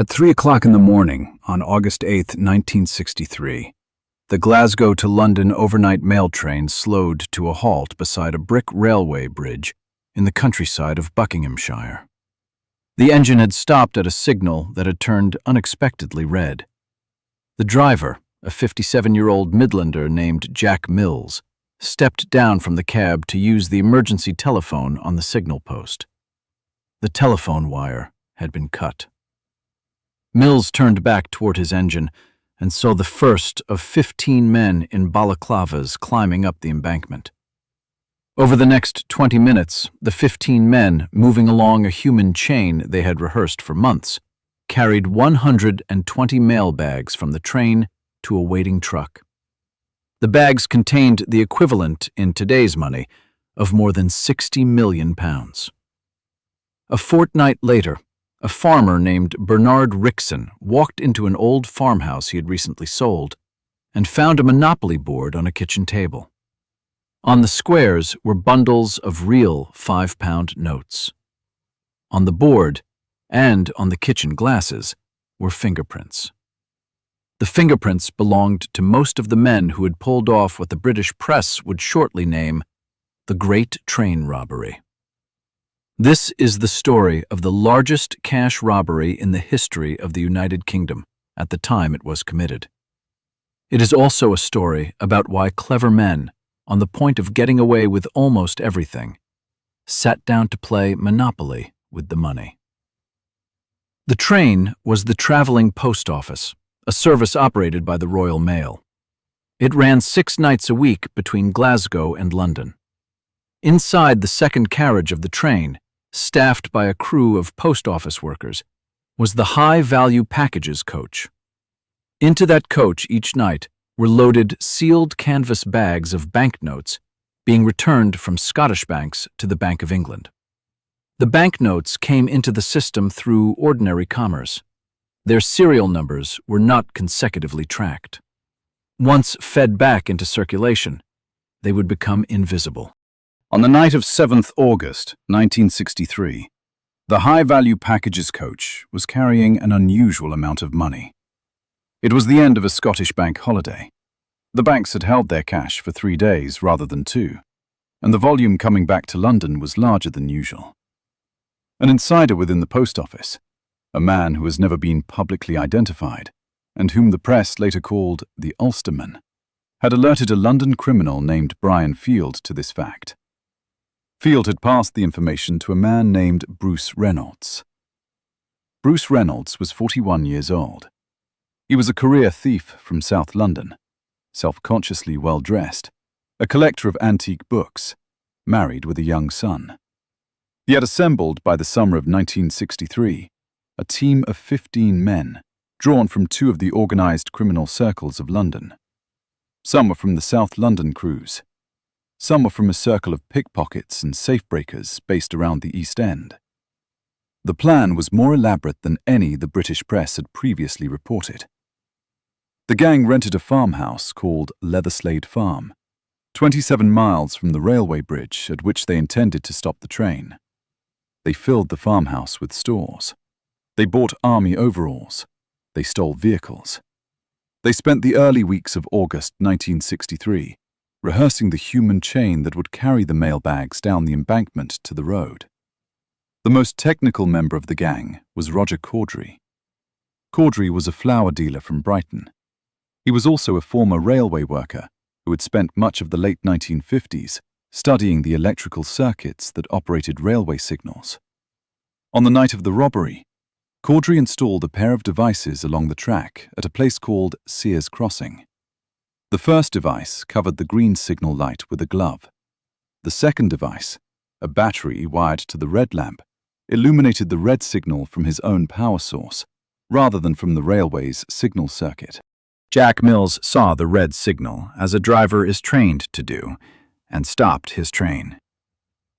At 3 o'clock in the morning on August 8, 1963, the Glasgow to London overnight mail train slowed to a halt beside a brick railway bridge in the countryside of Buckinghamshire. The engine had stopped at a signal that had turned unexpectedly red. The driver, a 57-year-old Midlander named Jack Mills, stepped down from the cab to use the emergency telephone on the signal post. The telephone wire had been cut. Mills turned back toward his engine and saw the first of 15 men in balaclavas climbing up the embankment. Over the next 20 minutes, the 15 men, moving along a human chain they had rehearsed for months, carried 120 mailbags from the train to a waiting truck. The bags contained the equivalent, in today's money, of more than £60 million. A fortnight later, a farmer named Bernard Rickson walked into an old farmhouse he had recently sold and found a Monopoly board on a kitchen table. On the squares were bundles of real £5 notes. On the board, and on the kitchen glasses, were fingerprints. The fingerprints belonged to most of the men who had pulled off what the British press would shortly name the Great Train Robbery. This is the story of the largest cash robbery in the history of the United Kingdom at the time it was committed. It is also a story about why clever men, on the point of getting away with almost everything, sat down to play Monopoly with the money. The train was the traveling post office, a service operated by the Royal Mail. It ran 6 nights a week between Glasgow and London. Inside the second carriage of the train, staffed by a crew of post office workers, was the high-value packages coach. Into that coach each night were loaded sealed canvas bags of banknotes being returned from Scottish banks to the Bank of England. The banknotes came into the system through ordinary commerce. Their serial numbers were not consecutively tracked. Once fed back into circulation, they would become invisible. On the night of 7th August, 1963, the high-value packages coach was carrying an unusual amount of money. It was the end of a Scottish bank holiday. The banks had held their cash for 3 days rather than 2, and the volume coming back to London was larger than usual. An insider within the post office, a man who has never been publicly identified, and whom the press later called the Ulsterman, had alerted a London criminal named Brian Field to this fact. Field had passed the information to a man named Bruce Reynolds. Bruce Reynolds was 41 years old. He was a career thief from South London, self-consciously well-dressed, a collector of antique books, married with a young son. He had assembled by the summer of 1963 a team of 15 men, drawn from 2 of the organised criminal circles of London. Some were from the South London crews. Some were from a circle of pickpockets and safe-breakers based around the East End. The plan was more elaborate than any the British press had previously reported. The gang rented a farmhouse called Leatherslade Farm, 27 miles from the railway bridge at which they intended to stop the train. They filled the farmhouse with stores. They bought army overalls. They stole vehicles. They spent the early weeks of August 1963 rehearsing the human chain that would carry the mailbags down the embankment to the road. The most technical member of the gang was Roger Corddry. Corddry was a flour dealer from Brighton. He was also a former railway worker who had spent much of the late 1950s studying the electrical circuits that operated railway signals. On the night of the robbery, Corddry installed a pair of devices along the track at a place called Sears Crossing. The first device covered the green signal light with a glove. The second device, a battery wired to the red lamp, illuminated the red signal from his own power source, rather than from the railway's signal circuit. Jack Mills saw the red signal, as a driver is trained to do, and stopped his train.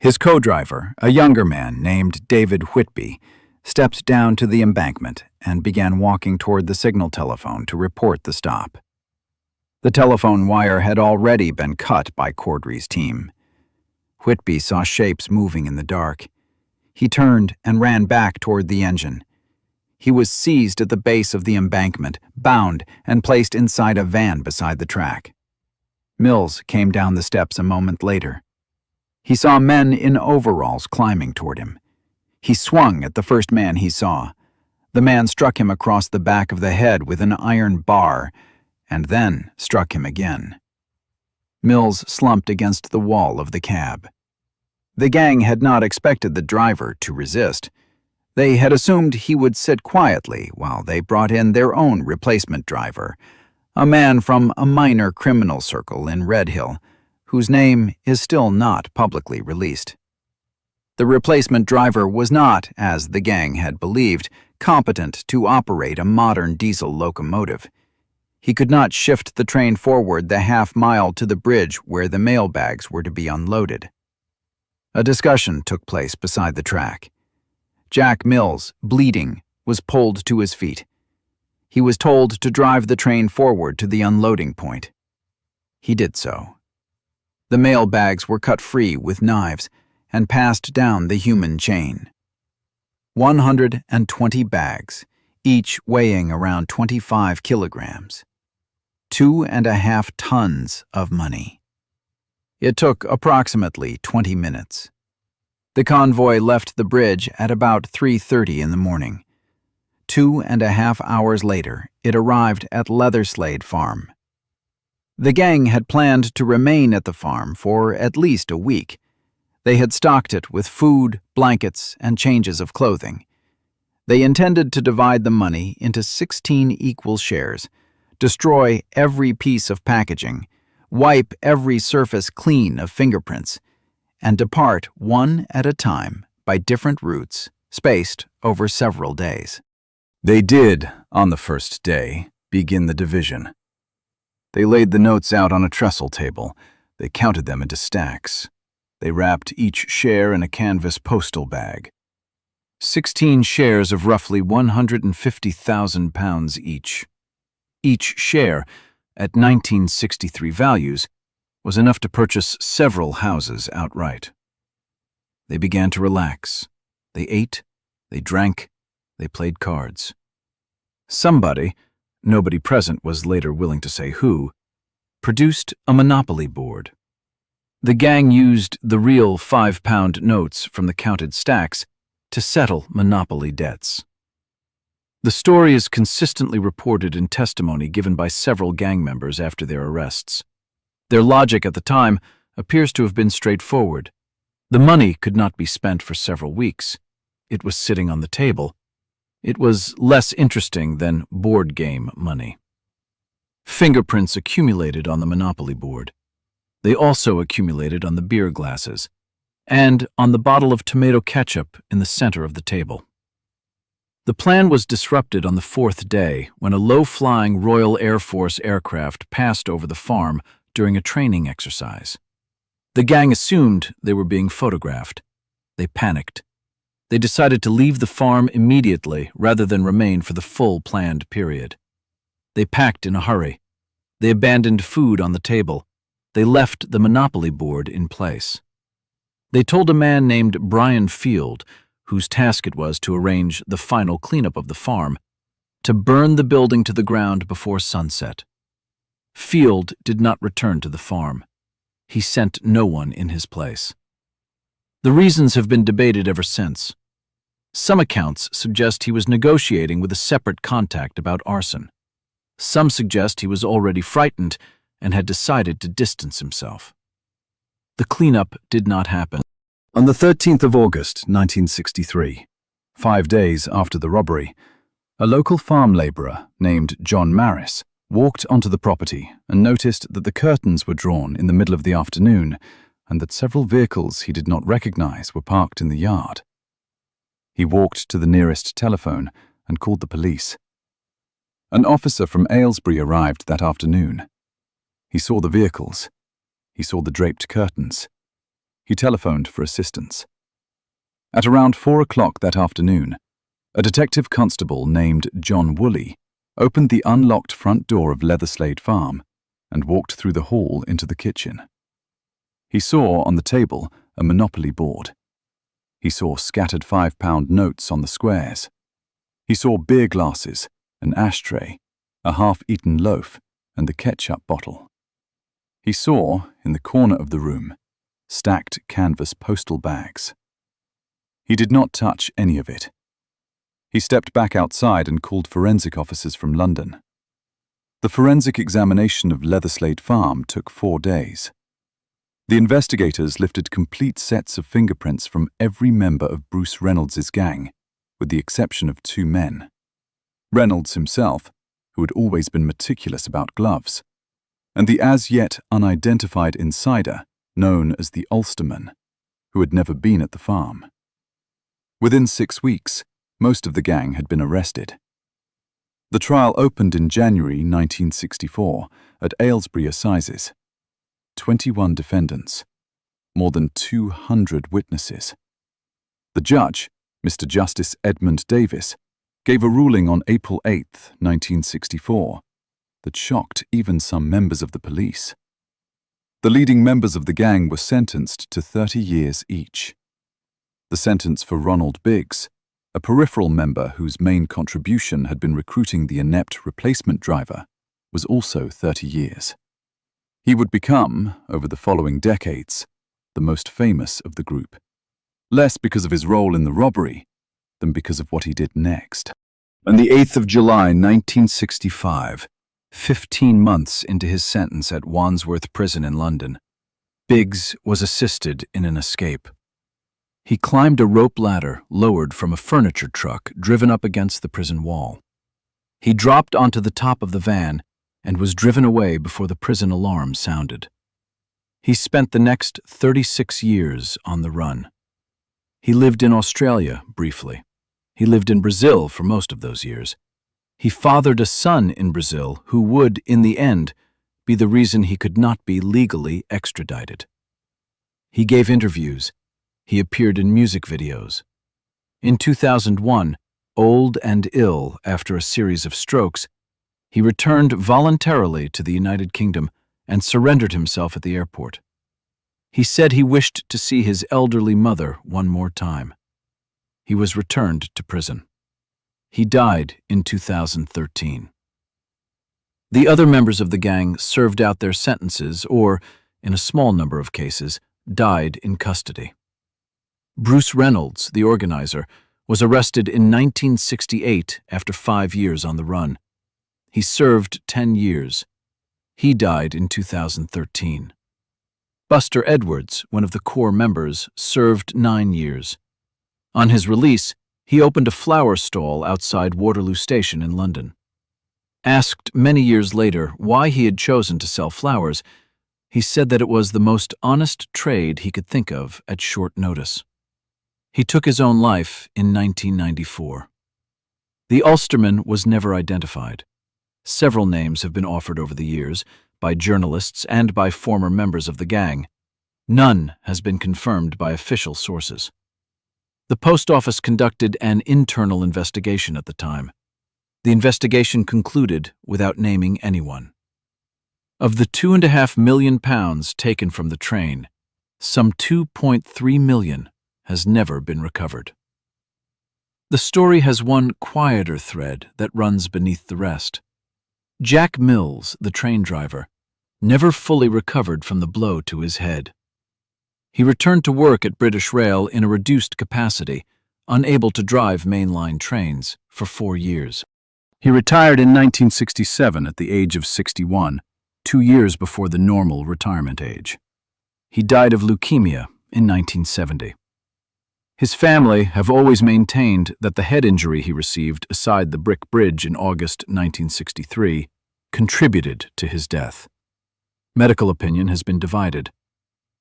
His co-driver, a younger man named David Whitby, stepped down to the embankment and began walking toward the signal telephone to report the stop. The telephone wire had already been cut by Corddry's team. Whitby saw shapes moving in the dark. He turned and ran back toward the engine. He was seized at the base of the embankment, bound, and placed inside a van beside the track. Mills came down the steps a moment later. He saw men in overalls climbing toward him. He swung at the first man he saw. The man struck him across the back of the head with an iron bar, and then struck him again. Mills slumped against the wall of the cab. The gang had not expected the driver to resist. They had assumed he would sit quietly while they brought in their own replacement driver, a man from a minor criminal circle in Red Hill, whose name is still not publicly released. The replacement driver was not, as the gang had believed, competent to operate a modern diesel locomotive. He could not shift the train forward the half-mile to the bridge where the mailbags were to be unloaded. A discussion took place beside the track. Jack Mills, bleeding, was pulled to his feet. He was told to drive the train forward to the unloading point. He did so. The mailbags were cut free with knives and passed down the human chain. 120 bags, each weighing around 25 kilograms. 2.5 tons of money. It took approximately 20 minutes. The convoy left the bridge at about 3:30 in the morning. 2.5 hours later, it arrived at Leatherslade farm. The gang had planned to remain at the farm for at least a week. They had stocked it with food, blankets, and changes of clothing. They intended to divide the money into 16 equal shares, destroy every piece of packaging, wipe every surface clean of fingerprints, and depart one at a time by different routes, spaced over several days. They did, on the first day, begin the division. They laid the notes out on a trestle table. They counted them into stacks. They wrapped each share in a canvas postal bag. 16 shares of roughly £150,000 each. Each share, at 1963 values, was enough to purchase several houses outright. They began to relax. They ate, they drank, they played cards. Somebody, nobody present was later willing to say who, produced a Monopoly board. The gang used the real £5 notes from the counted stacks to settle Monopoly debts. The story is consistently reported in testimony given by several gang members after their arrests. Their logic at the time appears to have been straightforward. The money could not be spent for several weeks. It was sitting on the table. It was less interesting than board game money. Fingerprints accumulated on the Monopoly board. They also accumulated on the beer glasses and on the bottle of tomato ketchup in the center of the table. The plan was disrupted on the fourth day when a low-flying Royal Air Force aircraft passed over the farm during a training exercise. The gang assumed they were being photographed. They panicked. They decided to leave the farm immediately rather than remain for the full planned period. They packed in a hurry. They abandoned food on the table. They left the Monopoly board in place. They told a man named Brian Field, whose task it was to arrange the final cleanup of the farm, to burn the building to the ground before sunset. Field did not return to the farm. He sent no one in his place. The reasons have been debated ever since. Some accounts suggest he was negotiating with a separate contact about arson. Some suggest he was already frightened and had decided to distance himself. The cleanup did not happen. On the 13th of August, 1963, 5 days after the robbery, a local farm laborer named John Maris walked onto the property and noticed that the curtains were drawn in the middle of the afternoon and that several vehicles he did not recognize were parked in the yard. He walked to the nearest telephone and called the police. An officer from Aylesbury arrived that afternoon. He saw the vehicles. He saw the draped curtains. He telephoned for assistance. At around 4 o'clock that afternoon, a detective constable named John Woolley opened the unlocked front door of Leatherslade Farm and walked through the hall into the kitchen. He saw on the table a Monopoly board. He saw scattered £5 notes on the squares. He saw beer glasses, an ashtray, a half-eaten loaf, and the ketchup bottle. He saw, in the corner of the room, stacked canvas postal bags. He did not touch any of it. He stepped back outside and called forensic officers from London. The forensic examination of Leatherslade Farm took 4 days. The investigators lifted complete sets of fingerprints from every member of Bruce Reynolds' gang, with the exception of 2 men. Reynolds himself, who had always been meticulous about gloves, and the as-yet unidentified insider known as the Ulsterman, who had never been at the farm. Within 6 weeks, most of the gang had been arrested. The trial opened in January 1964 at Aylesbury Assizes. 21 defendants, more than 200 witnesses. The judge, Mr. Justice Edmund Davis, gave a ruling on April 8, 1964, that shocked even some members of the police. The leading members of the gang were sentenced to 30 years each. The sentence for Ronald Biggs, a peripheral member whose main contribution had been recruiting the inept replacement driver, was also 30 years. He would become, over the following decades, the most famous of the group, less because of his role in the robbery than because of what he did next. On the 8th of July, 1965, 15 months into his sentence at Wandsworth Prison in London, Biggs was assisted in an escape. He climbed a rope ladder lowered from a furniture truck driven up against the prison wall. He dropped onto the top of the van and was driven away before the prison alarm sounded. He spent the next 36 years on the run. He lived in Australia briefly. He lived in Brazil for most of those years. He fathered a son in Brazil who would, in the end, be the reason he could not be legally extradited. He gave interviews. He appeared in music videos. In 2001, old and ill after a series of strokes, he returned voluntarily to the United Kingdom and surrendered himself at the airport. He said he wished to see his elderly mother one more time. He was returned to prison. He died in 2013. The other members of the gang served out their sentences or, in a small number of cases, died in custody. Bruce Reynolds, the organizer, was arrested in 1968 after 5 years on the run. He served 10 years. He died in 2013. Buster Edwards, one of the core members, served 9 years. On his release, he opened a flower stall outside Waterloo Station in London. Asked many years later why he had chosen to sell flowers, he said that it was the most honest trade he could think of at short notice. He took his own life in 1994. The Ulsterman was never identified. Several names have been offered over the years, by journalists and by former members of the gang. None has been confirmed by official sources. The post office conducted an internal investigation at the time. The investigation concluded without naming anyone. Of the £2.5 million taken from the train, some £2.3 million has never been recovered. The story has one quieter thread that runs beneath the rest. Jack Mills, the train driver, never fully recovered from the blow to his head. He returned to work at British Rail in a reduced capacity, unable to drive mainline trains, for 4 years. He retired in 1967 at the age of 61, 2 years before the normal retirement age. He died of leukemia in 1970. His family have always maintained that the head injury he received aside the brick bridge in August 1963 contributed to his death. Medical opinion has been divided.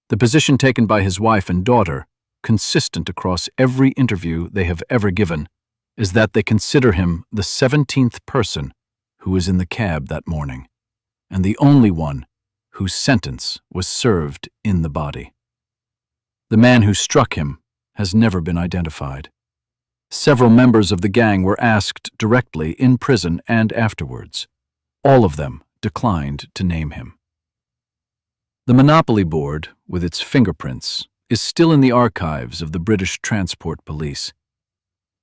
The position taken by his wife and daughter, consistent across every interview they have ever given, is that they consider him the 17th person who was in the cab that morning, and the only one whose sentence was served in the body. The man who struck him has never been identified. Several members of the gang were asked directly in prison and afterwards. All of them declined to name him. The Monopoly Board, with its fingerprints, is still in the archives of the British Transport Police.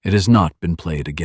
It has not been played again.